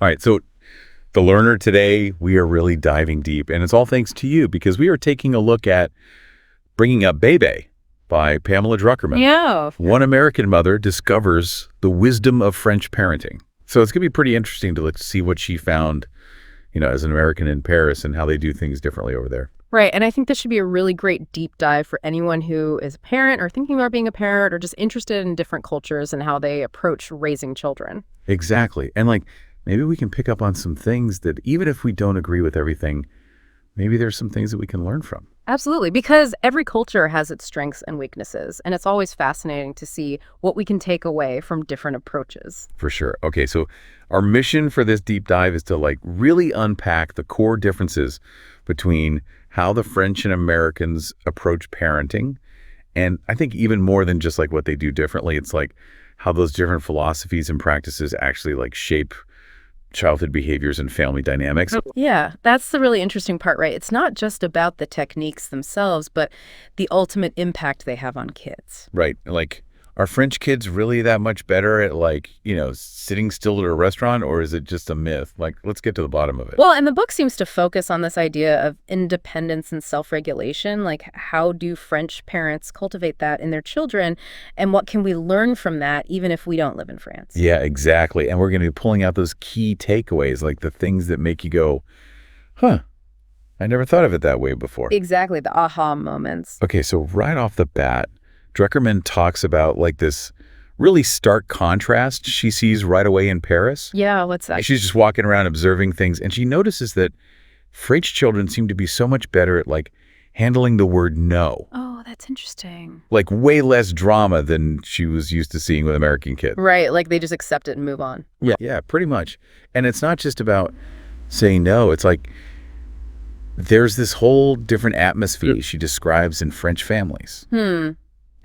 All right, so the learner today, we are really diving deep, and it's all thanks to you because we are taking a look at Bringing Up Bébé by Pamela Druckerman. Yeah. One American mother discovers the wisdom of French parenting. So it's going to be pretty interesting to see what she found, as an American in Paris and how they do things differently over there. Right. And I think this should be a really great deep dive for anyone who is a parent or thinking about being a parent or just interested in different cultures and how they approach raising children. Exactly. And maybe we can pick up on some things that even if we don't agree with everything, maybe there's some things that we can learn from. Absolutely, because every culture has its strengths and weaknesses, and it's always fascinating to see what we can take away from different approaches. For sure. Okay, so our mission for this deep dive is to really unpack the core differences between how the French and Americans approach parenting. And I think even more than just what they do differently, it's how those different philosophies and practices actually shape childhood behaviors and family dynamics. Yeah, that's the really interesting part, right? It's not just about the techniques themselves, but the ultimate impact they have on kids. Right. Are French kids really that much better at sitting still at a restaurant, or is it just a myth? Let's get to the bottom of it. Well, and the book seems to focus on this idea of independence and self-regulation. How do French parents cultivate that in their children? And what can we learn from that, even if we don't live in France? Yeah, exactly. And we're going to be pulling out those key takeaways, the things that make you go, huh, I never thought of it that way before. Exactly, the aha moments. Okay, so right off the bat, Druckerman talks about this really stark contrast she sees right away in Paris. Yeah, what's that? She's just walking around observing things, and she notices that French children seem to be so much better at handling the word no. Oh, that's interesting. Way less drama than she was used to seeing with American kids. Right, they just accept it and move on. Yeah, pretty much. And it's not just about saying no. It's there's this whole different atmosphere she describes in French families.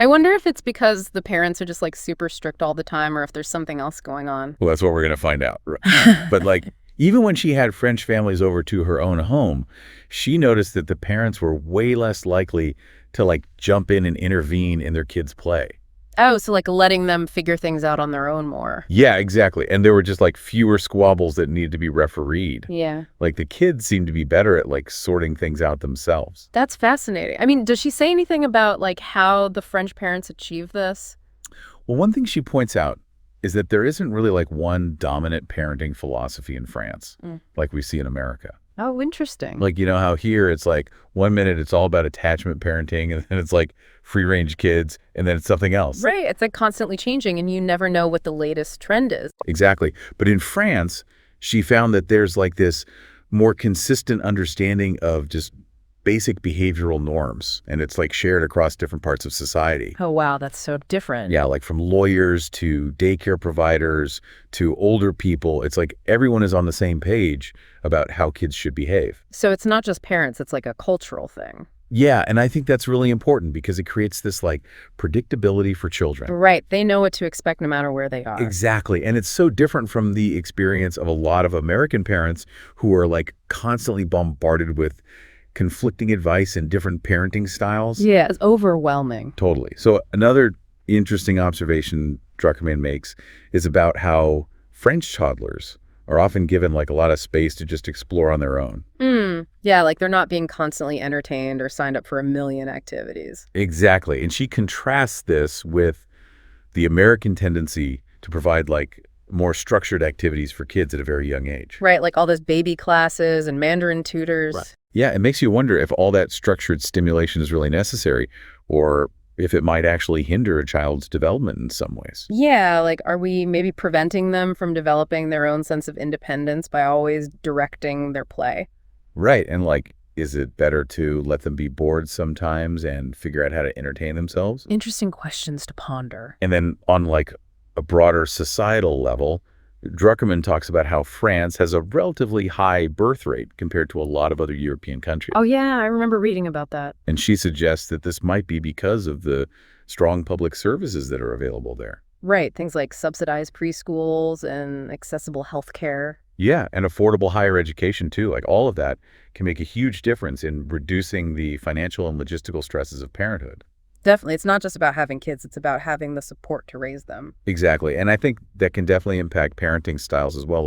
I wonder if it's because the parents are just super strict all the time or if there's something else going on. Well, that's what we're going to find out. But even when she had French families over to her own home, she noticed that the parents were way less likely to jump in and intervene in their kids' play. Oh, so letting them figure things out on their own more. Yeah, exactly. And there were just fewer squabbles that needed to be refereed. Yeah. The kids seemed to be better at sorting things out themselves. That's fascinating. I mean, does she say anything about how the French parents achieve this? Well, one thing she points out is that there isn't really one dominant parenting philosophy in France like we see in America. Oh, interesting. How here it's 1 minute it's all about attachment parenting, and then it's free range kids, and then it's something else. Right. It's constantly changing, and you never know what the latest trend is. Exactly. But in France, she found that there's this more consistent understanding of just basic behavioral norms, and it's shared across different parts of society. Oh, wow. That's so different. Yeah, from lawyers to daycare providers to older people. It's everyone is on the same page about how kids should behave. So it's not just parents. It's a cultural thing. Yeah, and I think that's really important because it creates this predictability for children. Right. They know what to expect no matter where they are. Exactly. And it's so different from the experience of a lot of American parents who are constantly bombarded with conflicting advice and different parenting styles. Yeah, it's overwhelming. Totally. So another interesting observation Druckerman makes is about how French toddlers are often given a lot of space to just explore on their own. Yeah, they're not being constantly entertained or signed up for a million activities. Exactly. And she contrasts this with the American tendency to provide more structured activities for kids at a very young age. Right, all those baby classes and Mandarin tutors. Right. Yeah, it makes you wonder if all that structured stimulation is really necessary, or if it might actually hinder a child's development in some ways. Yeah, are we maybe preventing them from developing their own sense of independence by always directing their play? Right, and is it better to let them be bored sometimes and figure out how to entertain themselves? Interesting questions to ponder. And then on a broader societal level, Druckerman talks about how France has a relatively high birth rate compared to a lot of other European countries. Oh, yeah, I remember reading about that. And she suggests that this might be because of the strong public services that are available there. Right, things like subsidized preschools and accessible health care. Yeah, and affordable higher education too. All of that can make a huge difference in reducing the financial and logistical stresses of parenthood. Definitely. It's not just about having kids. It's about having the support to raise them. Exactly. And I think that can definitely impact parenting styles as well.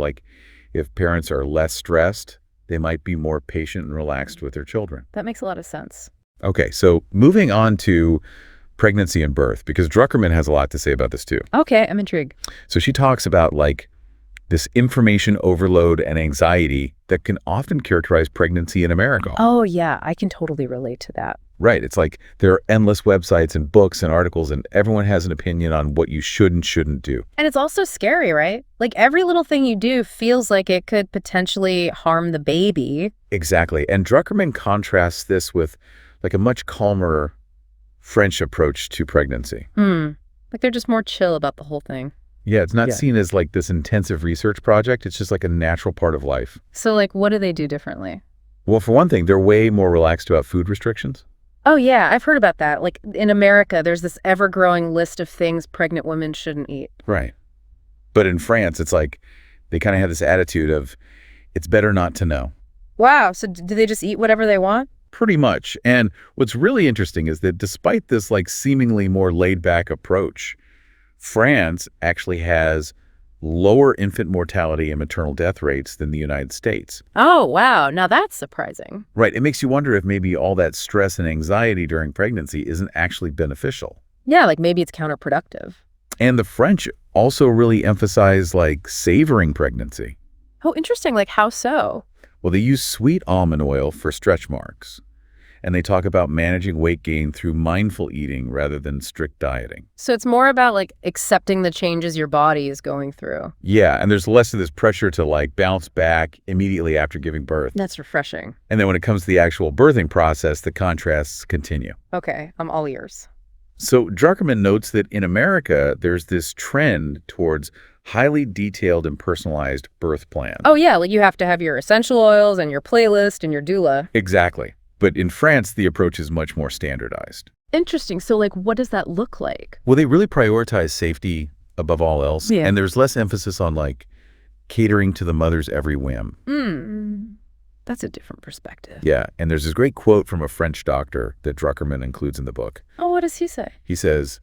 if parents are less stressed, they might be more patient and relaxed with their children. That makes a lot of sense. Okay, so moving on to pregnancy and birth, because Druckerman has a lot to say about this too. Okay, I'm intrigued. So she talks about like this information overload and anxiety that can often characterize pregnancy in America. Oh, yeah, I can totally relate to that. Right. It's like there are endless websites and books and articles, and everyone has an opinion on what you should and shouldn't do. And it's also scary, right? Like every little thing you do feels like it could potentially harm the baby. Exactly. And Druckerman contrasts this with like a much calmer French approach to pregnancy. Like they're just more chill about the whole thing. Yeah, it's not seen as like this intensive research project. It's just like a natural part of life. So like, what do they do differently? Well, for one thing, they're way more relaxed about food restrictions. Oh, yeah, I've heard about that. Like in America, there's this ever-growing list of things pregnant women shouldn't eat. Right. But in France, it's like they kind of have this attitude of it's better not to know. Wow, so do they just eat whatever they want? Pretty much. And what's really interesting is that despite this like seemingly more laid-back approach, France actually has lower infant mortality and maternal death rates than the United States. Oh, wow. Now that's surprising. Right. It makes you wonder if maybe all that stress and anxiety during pregnancy isn't actually beneficial. Yeah, like maybe it's counterproductive. And the French also really emphasize like savoring pregnancy. Oh, interesting. Like how so? Well, they use sweet almond oil for stretch marks. And they talk about managing weight gain through mindful eating rather than strict dieting. So it's more about like accepting the changes your body is going through. Yeah, and there's less of this pressure to like bounce back immediately after giving birth. That's refreshing. And then when it comes to the actual birthing process, the contrasts continue. Okay, I'm all ears. So Druckerman notes that in America, there's this trend towards highly detailed and personalized birth plans. Oh, yeah, like you have to have your essential oils and your playlist and your doula. Exactly. But in France, the approach is much more standardized. Interesting. So, like, what does that look like? Well, they really prioritize safety above all else. Yeah. And there's less emphasis on, like, catering to the mother's every whim. That's a different perspective. Yeah. And there's this great quote from a French doctor that Druckerman includes in the book. Oh, what does he say? He says,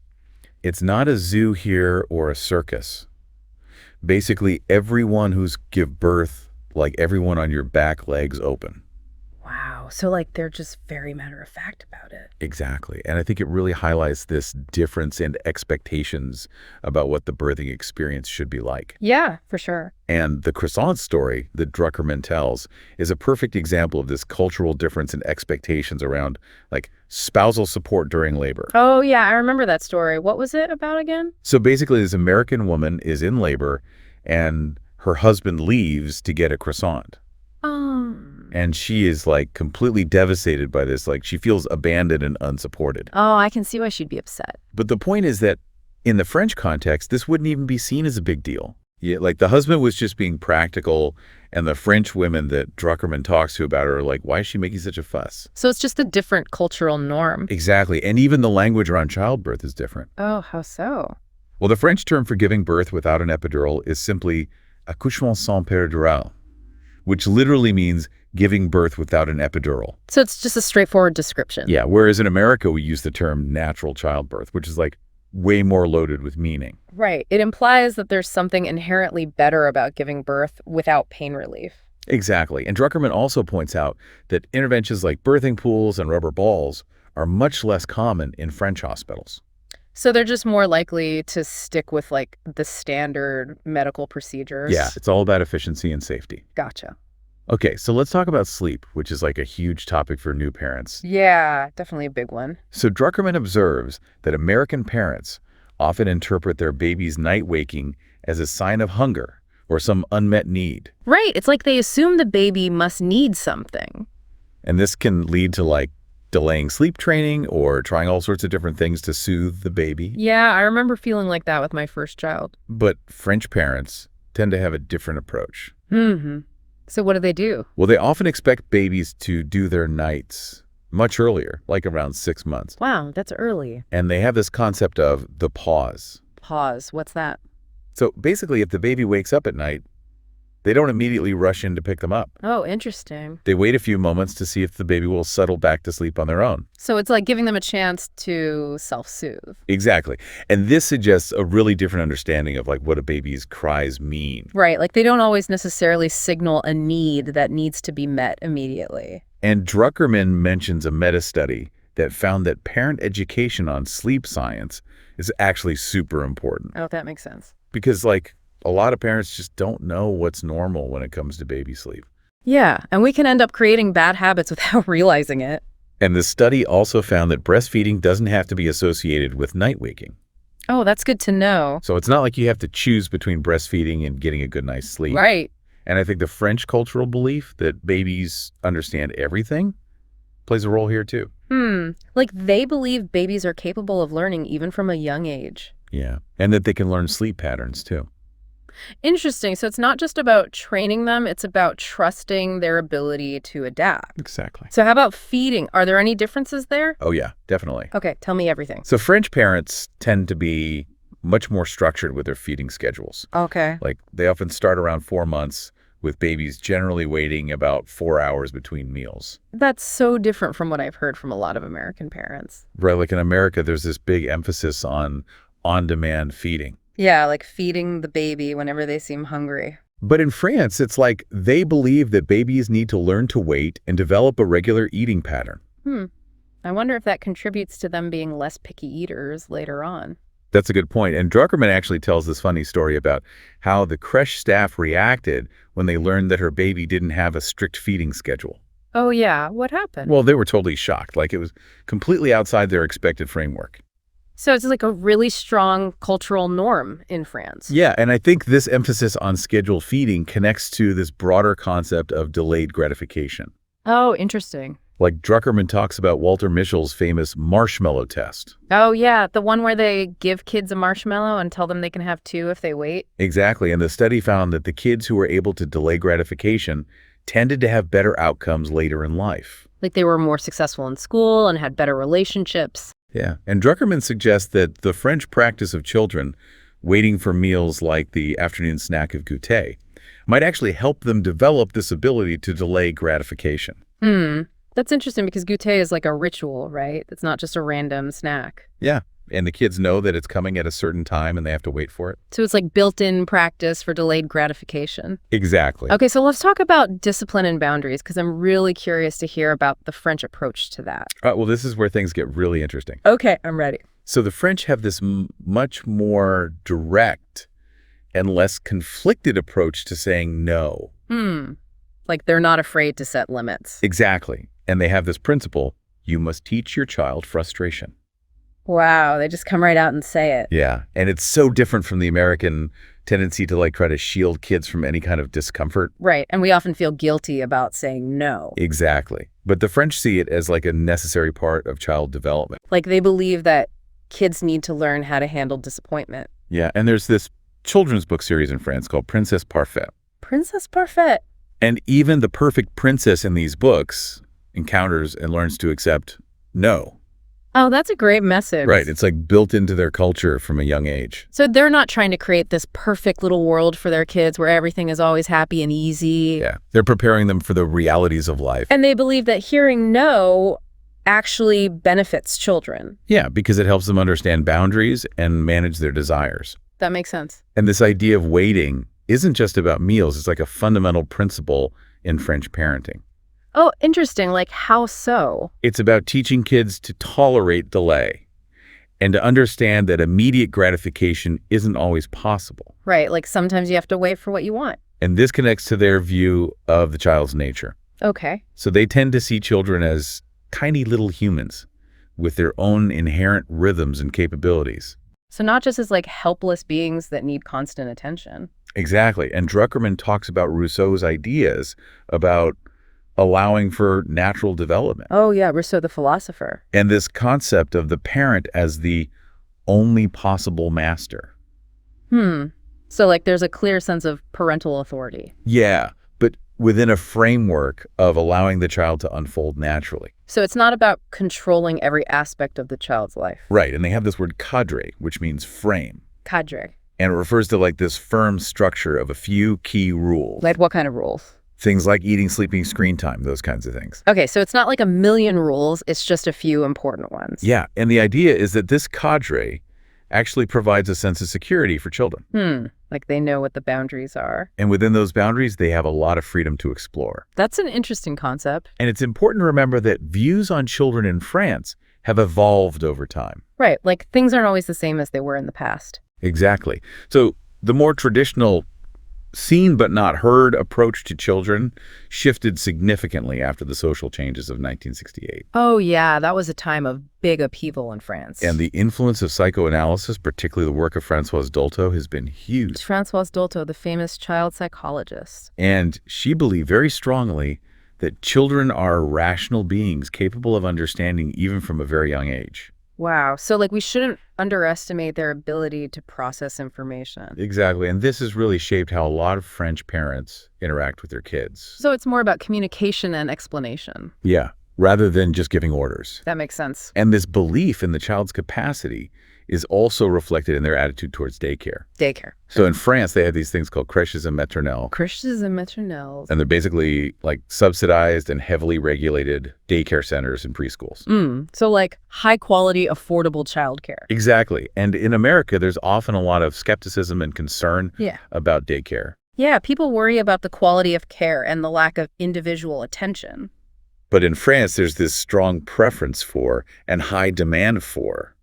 "It's not a zoo here or a circus. Basically, everyone who's give birth, like everyone on your back legs open." Wow. So, like, they're just very matter-of-fact about it. Exactly. And I think it really highlights this difference in expectations about what the birthing experience should be like. Yeah, for sure. And the croissant story that Druckerman tells is a perfect example of this cultural difference in expectations around, like, spousal support during labor. Oh, yeah, I remember that story. What was it about again? So basically, this American woman is in labor, and her husband leaves to get a croissant. And she is like completely devastated by this. Like she feels abandoned and unsupported. Oh, I can see why she'd be upset. But the point is that in the French context, this wouldn't even be seen as a big deal. Yeah, like the husband was just being practical, and the French women that Druckerman talks to about her are like, why is she making such a fuss? So it's just a different cultural norm. Exactly. And even the language around childbirth is different. Oh, how so? Well, the French term for giving birth without an epidural is simply accouchement sans péridurale, which literally means giving birth without an epidural. So it's just a straightforward description. Yeah, whereas in America, we use the term natural childbirth, which is like way more loaded with meaning. Right. It implies that there's something inherently better about giving birth without pain relief. Exactly. And Druckerman also points out that interventions like birthing pools and rubber balls are much less common in French hospitals. So they're just more likely to stick with like the standard medical procedures. Yeah, it's all about efficiency and safety. Gotcha. Okay, so let's talk about sleep, which is like a huge topic for new parents. Yeah, definitely a big one. So Druckerman observes that American parents often interpret their baby's night waking as a sign of hunger or some unmet need. Right. It's like they assume the baby must need something. And this can lead to like delaying sleep training or trying all sorts of different things to soothe the baby. Yeah, I remember feeling like that with my first child. But French parents tend to have a different approach. So what do? Well, they often expect babies to do their nights much earlier, like around 6 months. Wow, that's early. And they have this concept of the pause. Pause. What's that? So basically, if the baby wakes up at night, They don't immediately rush in to pick them up. Oh, interesting. They wait a few moments to see if the baby will settle back to sleep on their own. So it's like giving them a chance to self-soothe. Exactly. And this suggests a really different understanding of like what a baby's cries mean. Right, like they don't always necessarily signal a need that needs to be met immediately. And Druckerman mentions a meta-study that found that parent education on sleep science is actually super important. Oh, that makes sense. Because like a lot of parents just don't know what's normal when it comes to baby sleep. Yeah, and we can end up creating bad habits without realizing it. And the study also found that breastfeeding doesn't have to be associated with night waking. Oh, that's good to know. So it's not like you have to choose between breastfeeding and getting a good night's sleep. Right. And I think the French cultural belief that babies understand everything plays a role here too. Like they believe babies are capable of learning even from a young age. Yeah. And that they can learn sleep patterns too. Interesting. So it's not just about training them, it's about trusting their ability to adapt. Exactly. So how about feeding? Are there any differences there? Oh, yeah, definitely. Okay, tell me everything. So French parents tend to be much more structured with their feeding schedules. Okay. Like they often start around 4 months, with babies generally waiting about 4 hours between meals. That's so different from what I've heard from a lot of American parents. Right, like in America, there's this big emphasis on on-demand feeding. Yeah, like feeding the baby whenever they seem hungry. But in France, it's like they believe that babies need to learn to wait and develop a regular eating pattern. I wonder if that contributes to them being less picky eaters later on. That's a good point. And Druckerman actually tells this funny story about how the creche staff reacted when they learned that her baby didn't have a strict feeding schedule. Oh, yeah. What happened? Well, they were totally shocked. Like it was completely outside their expected framework. So it's like a really strong cultural norm in France. Yeah, and I think this emphasis on scheduled feeding connects to this broader concept of delayed gratification. Oh, interesting. Like Druckerman talks about Walter Mischel's famous marshmallow test. Oh, yeah. The one where they give kids a marshmallow and tell them they can have 2 if they wait. Exactly, and the study found that the kids who were able to delay gratification tended to have better outcomes later in life. Like they were more successful in school and had better relationships. Yeah, and Druckerman suggests that the French practice of children waiting for meals like the afternoon snack of goûter might actually help them develop this ability to delay gratification. That's interesting because goûter is like a ritual, right? It's not just a random snack. Yeah, and the kids know that it's coming at a certain time and they have to wait for it. So it's like built-in practice for delayed gratification. Exactly. Okay, so let's talk about discipline and boundaries because I'm really curious to hear about the French approach to that. Well, this is where things get really interesting. Okay, I'm ready. So the French have this much more direct and less conflicted approach to saying no. Like they're not afraid to set limits. Exactly. And they have this principle, you must teach your child frustration. Wow, they just come right out and say it. Yeah, and it's so different from the American tendency to like try to shield kids from any kind of discomfort. Right, and we often feel guilty about saying no. Exactly. But the French see it as like a necessary part of child development. Like they believe that kids need to learn how to handle disappointment. Yeah, and there's this children's book series in France called Princess Parfaite. Princess Parfaite. And even the perfect princess in these books encounters and learns to accept no. Oh, that's a great message. Right. It's like built into their culture from a young age. So they're not trying to create this perfect little world for their kids where everything is always happy and easy. Yeah. They're preparing them for the realities of life. And they believe that hearing no actually benefits children. Yeah, because it helps them understand boundaries and manage their desires. That makes sense. And this idea of waiting isn't just about meals. It's like a fundamental principle in French parenting. Oh, interesting. Like how so? It's about teaching kids to tolerate delay and to understand that immediate gratification isn't always possible. Right. Like sometimes you have to wait for what you want. And this connects to their view of the child's nature. Okay. So they tend to see children as tiny little humans with their own inherent rhythms and capabilities. So not just as like helpless beings that need constant attention. Exactly. And Druckerman talks about Rousseau's ideas about allowing for natural development. Oh, yeah. Rousseau, the philosopher. And this concept of the parent as the only possible master. So like there's a clear sense of parental authority. Yeah, but within a framework of allowing the child to unfold naturally. So it's not about controlling every aspect of the child's life. Right. And they have this word cadre, which means frame. Cadre. And it refers to like this firm structure of a few key rules. Like what kind of rules? Things like eating, sleeping, screen time, those kinds of things. Okay, so it's not like a million rules, it's just a few important ones. Yeah, and the idea is that this cadre actually provides a sense of security for children. Like they know what the boundaries are. And within those boundaries, they have a lot of freedom to explore. That's an interesting concept. And it's important to remember that views on children in France have evolved over time. Right, like things aren't always the same as they were in the past. Exactly. So the more traditional seen but not heard approach to children shifted significantly after the social changes of 1968. Oh yeah, that was a time of big upheaval in France. And the influence of psychoanalysis, particularly the work of Françoise Dolto, has been huge. Françoise Dolto, the famous child psychologist. And she believed very strongly that children are rational beings capable of understanding even from a very young age. Wow. So like we shouldn't underestimate their ability to process information. Exactly. And this has really shaped how a lot of French parents interact with their kids. So it's more about communication and explanation. Yeah, rather than just giving orders. That makes sense. And this belief in the child's capacity is also reflected in their attitude towards daycare. Daycare. So in France, they have these things called crèches and maternelles. Crèches and maternelles. And they're basically like subsidized and heavily regulated daycare centers and preschools. So like high quality, affordable childcare. Exactly. And in America, there's often a lot of skepticism and concern Yeah. about daycare. Yeah, people worry about the quality of care and the lack of individual attention. But in France, there's this strong preference for and high demand for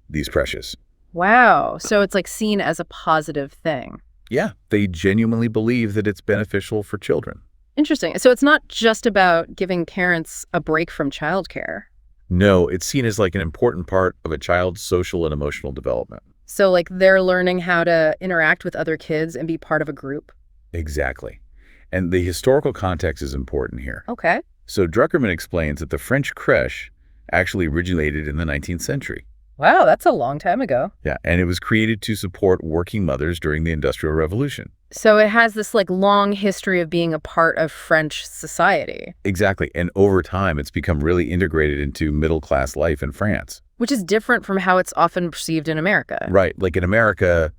these crèches. Wow. So it's like seen as a positive thing. Yeah, they genuinely believe that it's beneficial for children. Interesting. So it's not just about giving parents a break from childcare. No, it's seen as like an important part of a child's social and emotional development. So like they're learning how to interact with other kids and be part of a group. Exactly. And the historical context is important here. Okay. So Druckerman explains that the French crèche actually originated in the 19th century. Wow, that's a long time ago. Yeah, and it was created to support working mothers during the Industrial Revolution. So it has this like long history of being a part of French society. Exactly. And over time, it's become really integrated into middle-class life in France. Which is different from how it's often perceived in America. Right. Like in America,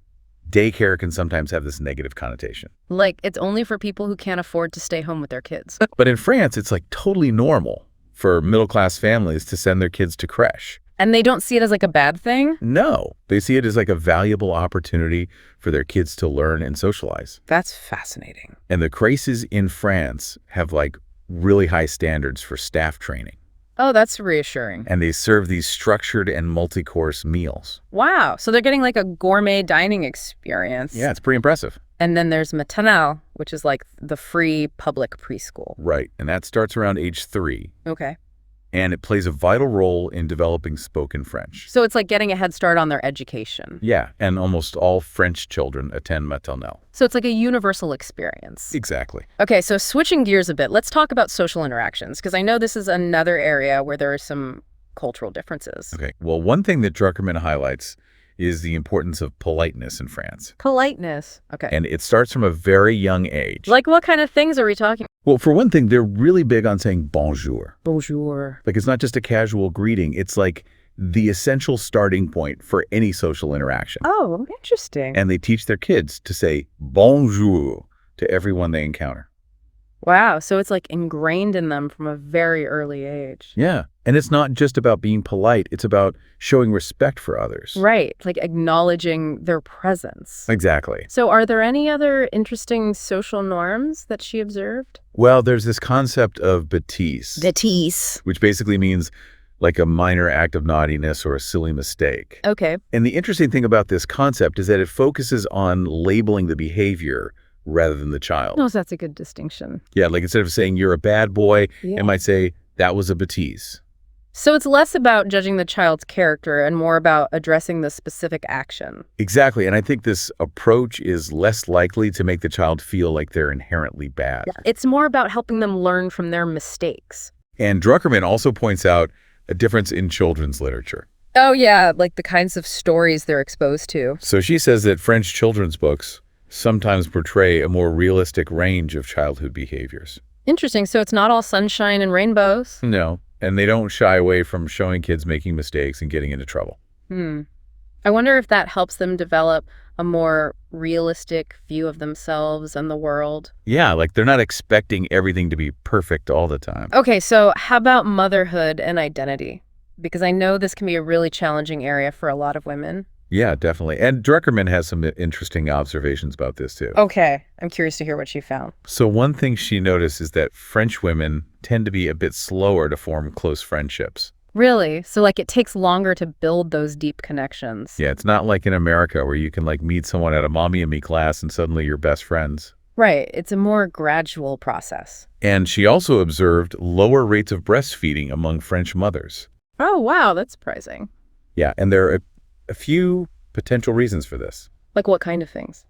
daycare can sometimes have this negative connotation. Like it's only for people who can't afford to stay home with their kids. But in France, it's like totally normal for middle-class families to send their kids to crèche. And they don't see it as like a bad thing? No, they see it as like a valuable opportunity for their kids to learn and socialize. That's fascinating. And the crèches in France have like really high standards for staff training. Oh, that's reassuring. And they serve these structured and multi-course meals. Wow. So they're getting like a gourmet dining experience. Yeah, it's pretty impressive. And then there's maternelle, which is like the free public preschool. Right. And that starts around age 3. Okay. And it plays a vital role in developing spoken French. So it's like getting a head start on their education. Yeah, and almost all French children attend maternelle. So it's like a universal experience. Exactly. Okay, so switching gears a bit, let's talk about social interactions, because I know this is another area where there are some cultural differences. Okay, well, one thing that Druckerman highlights is the importance of politeness in France. Politeness. Okay. And it starts from a very young age. Like what kind of things are we talking? Well, for one thing, they're really big on saying bonjour. Bonjour. Like it's not just a casual greeting. It's like the essential starting point for any social interaction. Oh, interesting. And they teach their kids to say bonjour to everyone they encounter. Wow, so it's like ingrained in them from a very early age. Yeah. And it's not just about being polite. It's about showing respect for others. Right, like acknowledging their presence. Exactly. So are there any other interesting social norms that she observed? Well, there's this concept of bêtise. Bêtise. Which basically means like a minor act of naughtiness or a silly mistake. Okay. And the interesting thing about this concept is that it focuses on labeling the behavior rather than the child. No, that's a good distinction. Yeah, like instead of saying you're a bad boy, Yeah. it might say that was a bêtise. So it's less about judging the child's character and more about addressing the specific action. Exactly. And I think this approach is less likely to make the child feel like they're inherently bad. It's more about helping them learn from their mistakes. And Druckerman also points out a difference in children's literature. Oh, yeah, like the kinds of stories they're exposed to. So she says that French children's books sometimes portray a more realistic range of childhood behaviors. Interesting. So it's not all sunshine and rainbows? No, and they don't shy away from showing kids making mistakes and getting into trouble. I wonder if that helps them develop a more realistic view of themselves and the world. Yeah, like they're not expecting everything to be perfect all the time. Okay, so how about motherhood and identity? Because I know this can be a really challenging area for a lot of women. Yeah, definitely. And Druckerman has some interesting observations about this too. Okay, I'm curious to hear what she found. So one thing she noticed is that French women tend to be a bit slower to form close friendships. Really? So like it takes longer to build those deep connections. Yeah, it's not like in America where you can like meet someone at a mommy and me class and suddenly you're best friends. Right, it's a more gradual process. And she also observed lower rates of breastfeeding among French mothers. Oh, wow, that's surprising. Yeah, and there are a few potential reasons for this. Like what kind of things?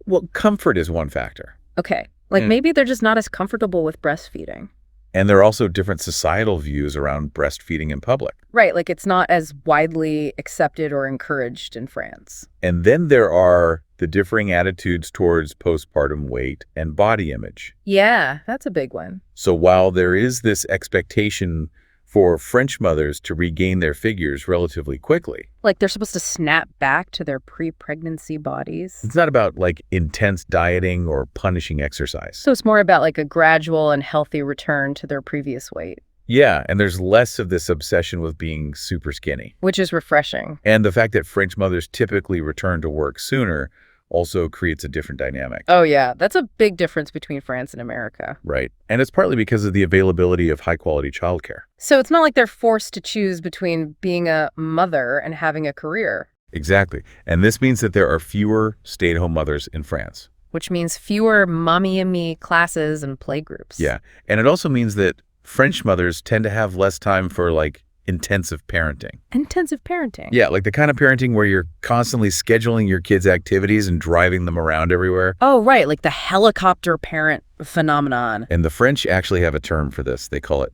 Well, comfort is one factor. Okay, like maybe they're just not as comfortable with breastfeeding. And there are also different societal views around breastfeeding in public. Right, like it's not as widely accepted or encouraged in France. And then there are the differing attitudes towards postpartum weight and body image. Yeah, that's a big one. So while there is this expectation for French mothers to regain their figures relatively quickly, Like they're supposed to snap back to their pre-pregnancy bodies. it's not about like intense dieting or punishing exercise. So it's more about like a gradual and healthy return to their previous weight, Yeah, and there's less of this obsession with being super skinny. which is refreshing. And the fact that French mothers typically return to work sooner also creates a different dynamic. Oh yeah, that's a big difference between France and America. Right. And it's partly because of the availability of high-quality childcare. So it's not like they're forced to choose between being a mother and having a career, Exactly. And this means that there are fewer stay-at-home mothers in France. which means fewer mommy and me classes and play groups. Yeah. And it also means that French mothers tend to have less time for like intensive parenting. Intensive parenting. Yeah, like the kind of parenting where you're constantly scheduling your kids' activities and driving them around everywhere. Oh, right, like the helicopter parent phenomenon. And the French actually have a term for this. They call it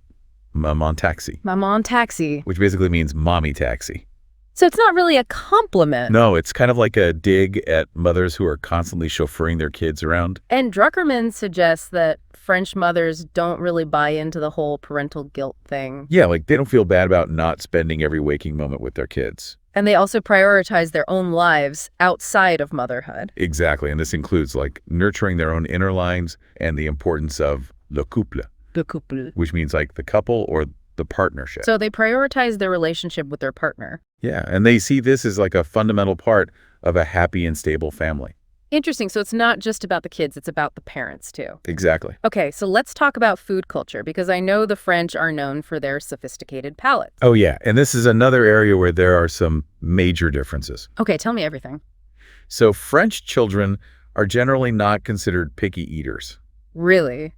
maman taxi, Maman taxi. which basically means mommy taxi. So it's not really a compliment. No, it's kind of like a dig at mothers who are constantly chauffeuring their kids around. And Druckerman suggests that French mothers don't really buy into the whole parental guilt thing. Yeah, like they don't feel bad about not spending every waking moment with their kids. And they also prioritize their own lives outside of motherhood. Exactly. And this includes like nurturing their own inner lives and the importance of le couple, Le couple. which means like the couple or the partnership. So they prioritize their relationship with their partner. Yeah, and they see this as like a fundamental part of a happy and stable family. Interesting. So it's not just about the kids, it's about the parents too. Exactly. Okay, so let's talk about food culture, because I know the French are known for their sophisticated palates. Oh, yeah. And this is another area where there are some major differences. Okay, tell me everything. So French children are generally not considered picky eaters. Really?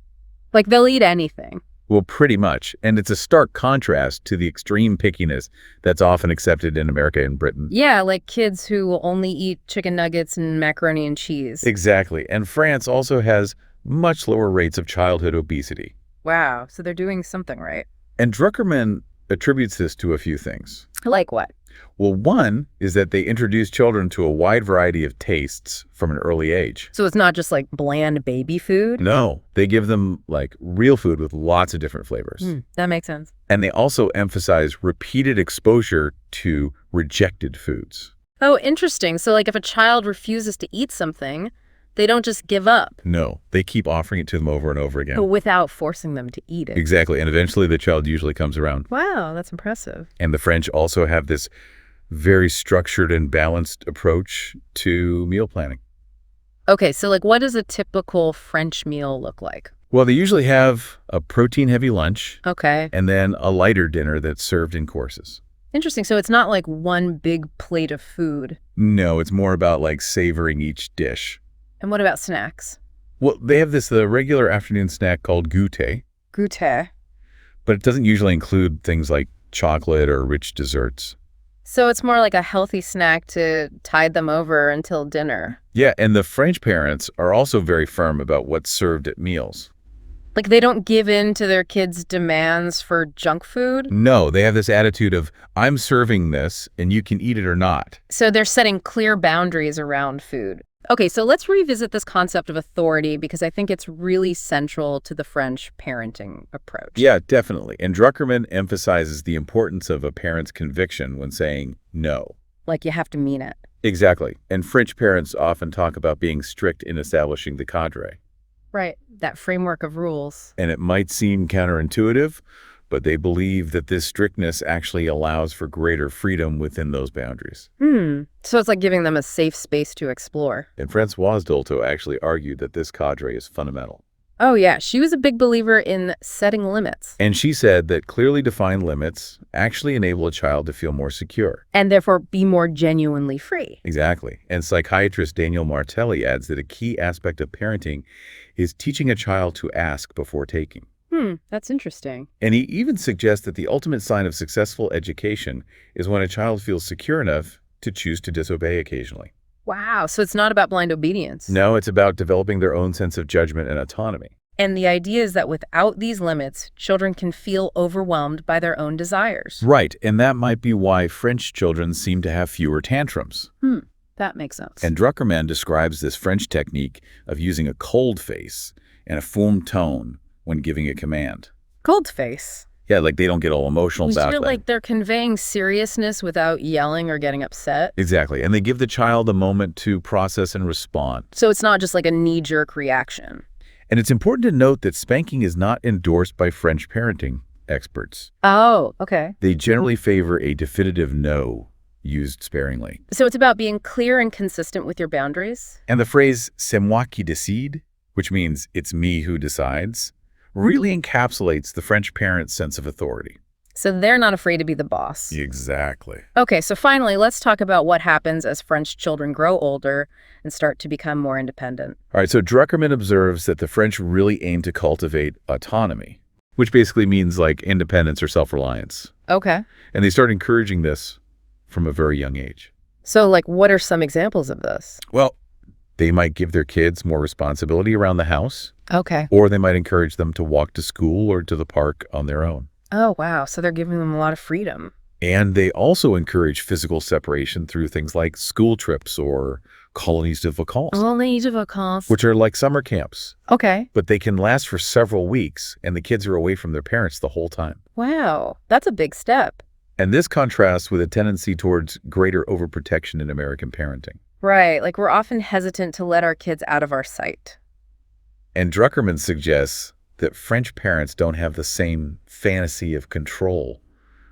Like they'll eat anything. Well, pretty much. And it's a stark contrast to the extreme pickiness that's often accepted in America and Britain. Yeah, like kids who will only eat chicken nuggets and macaroni and cheese. Exactly. And France also has much lower rates of childhood obesity. Wow, so they're doing something right. And Druckerman attributes this to a few things. Like what? Well, one is that they introduce children to a wide variety of tastes from an early age. So it's not just like bland baby food? No, they give them like real food with lots of different flavors. That makes sense. And they also emphasize repeated exposure to rejected foods. Oh, interesting. So like if a child refuses to eat something, they don't just give up No, they keep offering it to them over and over again. without forcing them to eat it. Exactly. And eventually the child usually comes around. Wow, that's impressive. And the French also have this very structured and balanced approach to meal planning. Okay, so like what does a typical French meal look like? Well, they usually have a protein-heavy lunch Okay, and then a lighter dinner that's served in courses. interesting. So it's not like one big plate of food. No, it's more about like savoring each dish. And what about snacks? Well, they have the regular afternoon snack called goûter, Goûter. but it doesn't usually include things like chocolate or rich desserts. So it's more like a healthy snack to tide them over until dinner. Yeah, and the French parents are also very firm about what's served at meals. Like they don't give in to their kids' demands for junk food. No, they have this attitude of, I'm serving this and you can eat it or not. So they're setting clear boundaries around food. Okay, so let's revisit this concept of authority, because I think it's really central to the French parenting approach. Yeah, definitely. And Druckerman emphasizes the importance of a parent's conviction when saying no. Like you have to mean it. Exactly. And French parents often talk about being strict in establishing the cadre. Right. That framework of rules. And it might seem counterintuitive, but they believe that this strictness actually allows for greater freedom within those boundaries. So it's like giving them a safe space to explore. And Francoise Dolto actually argued that this cadre is fundamental. Oh, yeah. She was a big believer in setting limits. And she said that clearly defined limits actually enable a child to feel more secure. And therefore be more genuinely free. Exactly. And psychiatrist Daniel Martelli adds that a key aspect of parenting is teaching a child to ask before taking. That's interesting. And he even suggests that the ultimate sign of successful education is when a child feels secure enough to choose to disobey occasionally. Wow. So it's not about blind obedience. No, it's about developing their own sense of judgment and autonomy. And the idea is that without these limits, children can feel overwhelmed by their own desires. Right, and that might be why French children seem to have fewer tantrums. That makes sense. And Druckerman describes this French technique of using a cold face and a firm tone when giving a command. Cold face. Yeah, like they don't get all emotional about it. Like they're conveying seriousness without yelling or getting upset. Exactly, and they give the child a moment to process and respond. So it's not just like a knee-jerk reaction. And it's important to note that spanking is not endorsed by French parenting experts. Oh, okay. They generally favor a definitive no, used sparingly. So it's about being clear and consistent with your boundaries? And the phrase c'est moi qui décide, which means it's me who decides, really encapsulates the French parent's sense of authority. So they're not afraid to be the boss. Exactly. Okay, so finally, let's talk about what happens as French children grow older and start to become more independent. All right, so Druckerman observes that the French really aim to cultivate autonomy, which basically means like independence or self-reliance. Okay. And they start encouraging this from a very young age. So, like, what are some examples of this? Well, they might give their kids more responsibility around the house. Okay. Or they might encourage them to walk to school or to the park on their own. Oh, wow. So they're giving them a lot of freedom. And they also encourage physical separation through things like school trips or colonies de vacances, which are like summer camps. Okay. But they can last for several weeks, and the kids are away from their parents the whole time. Wow. That's a big step. And this contrasts with a tendency towards greater overprotection in American parenting. Right. Like we're often hesitant to let our kids out of our sight. And Druckerman suggests that French parents don't have the same fantasy of control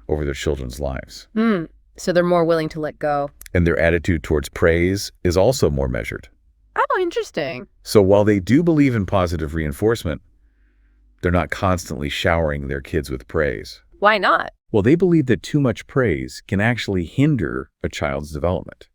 over their children's lives. So they're more willing to let go. And their attitude towards praise is also more measured. Oh, interesting. So while they do believe in positive reinforcement, they're not constantly showering their kids with praise. Why not? Well, they believe that too much praise can actually hinder a child's development.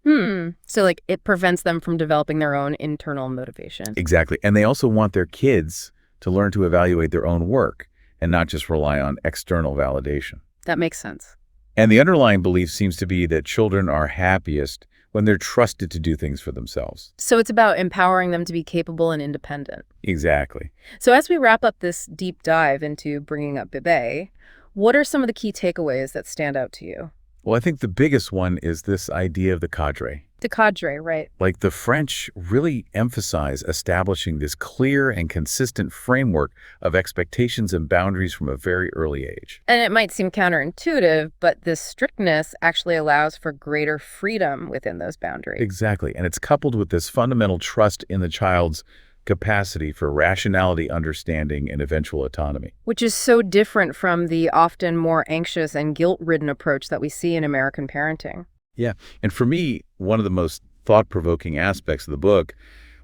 So like it prevents them from developing their own internal motivation. Exactly. And they also want their kids to learn to evaluate their own work and not just rely on external validation. That makes sense. And the underlying belief seems to be that children are happiest when they're trusted to do things for themselves. So it's about empowering them to be capable and independent. Exactly. So as we wrap up this deep dive into Bringing Up Bébé, what are some of the key takeaways that stand out to you? Well, I think the biggest one is this idea of the cadre. The cadre, right. Like the French really emphasize establishing this clear and consistent framework of expectations and boundaries from a very early age. And it might seem counterintuitive, but this strictness actually allows for greater freedom within those boundaries. Exactly. And it's coupled with this fundamental trust in the child's capacity for rationality, understanding, and eventual autonomy. Which is so different from the often more anxious and guilt-ridden approach that we see in American parenting. Yeah. And for me, one of the most thought-provoking aspects of the book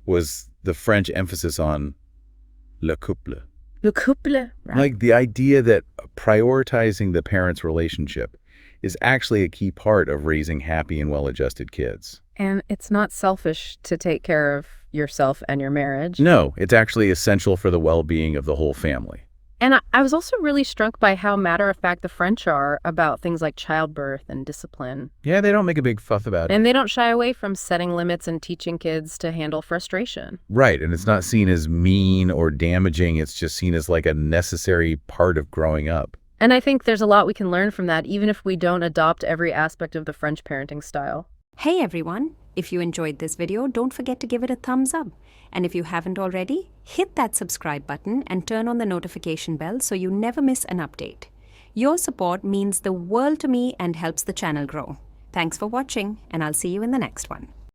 was the French emphasis on le couple. Le couple, right. Like the idea that prioritizing the parents' relationship is actually a key part of raising happy and well-adjusted kids. And it's not selfish to take care of yourself and your marriage. No, it's actually essential for the well-being of the whole family. And I was also really struck by how matter-of-fact the French are about things like childbirth and discipline. Yeah, they don't make a big fuss about it. And they don't shy away from setting limits and teaching kids to handle frustration. Right, and it's not seen as mean or damaging. It's just seen as like a necessary part of growing up. And I think there's a lot we can learn from that, even if we don't adopt every aspect of the French parenting style. Hey everyone, if you enjoyed this video, don't forget to give it a thumbs up. And if you haven't already, hit that subscribe button and turn on the notification bell so you never miss an update. Your support means the world to me and helps the channel grow. Thanks for watching, and I'll see you in the next one.